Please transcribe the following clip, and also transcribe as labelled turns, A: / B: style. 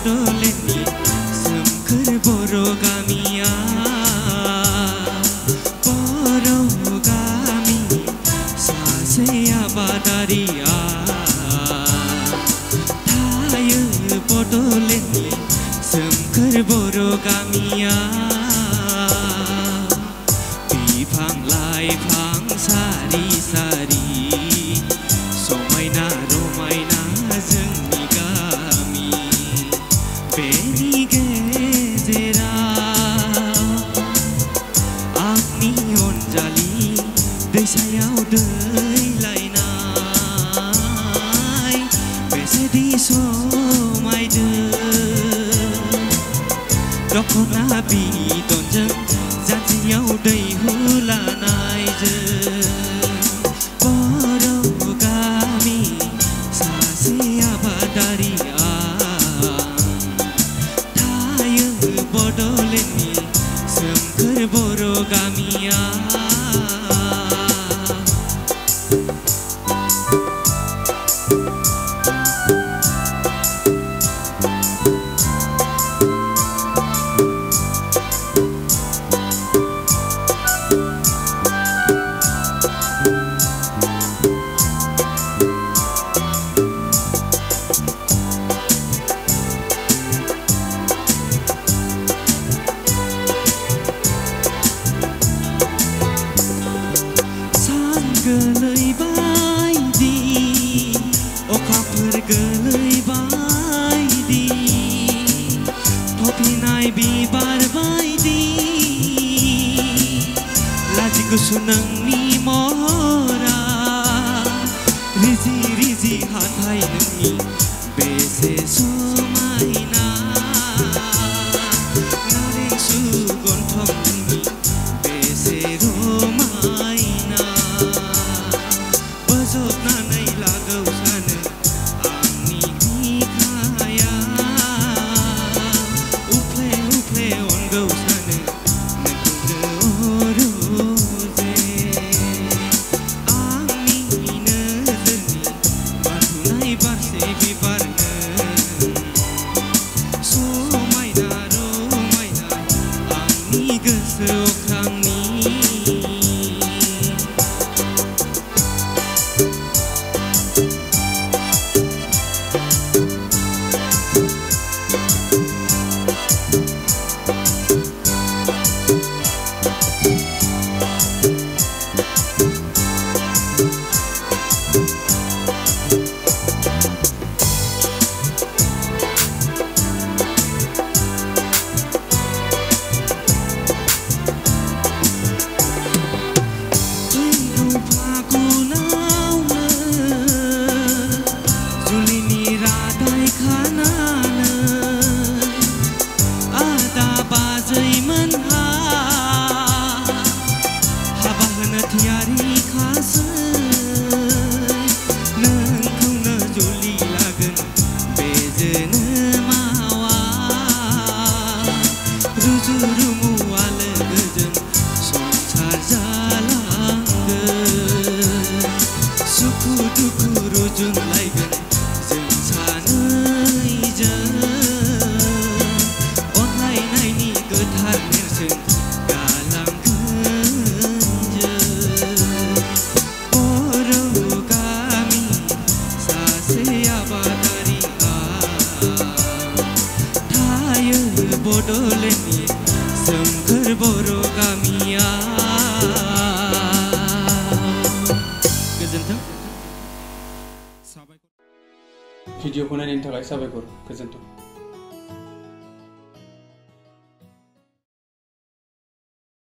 A: बड'लेण्डनि सोमखोर बर' गामिया बर' गामि सासे आबादारिया थायो बड'लेण्डनि सोमखोर बर' गामिया बिफां लाइफां सारि सारि समायना रमायना जोंनि गामि बेनि गेजेराव आंनि अनजालि दैसायाव दै लायनाय बेसेदि समायदो दखना बिदनजों जानजियाव दै हुलानायजों बर' गामि सासे आबादारिया थायो बड'लेण्डनि सोमखोर बर' गामिया गोलैबायदि अखाफोर गोलैबायदि थफिनाय बिबार बायदि लाजि गुसु नोंनि महरा रिजि रिजि हाथाय नोंनि बेसे समायना नारें सुगन्धं नोंनि बेसे रमायना बोजबनानै लागौ सानो आंनि बिखाया उफ्ले उफ्ले अनगौ सानो नोंखौनो अरुजे आंनि नोजोरनि बारफुनाय बारसे बिबार नों समायना रमायना आंनि गोसो अख्रांनि बड'लेण्डनि सोमखोर बर' गामिया गोजोन्थों। भिडिअखौ नायनायनि थाखाय साबायखर। गोजोन्थों।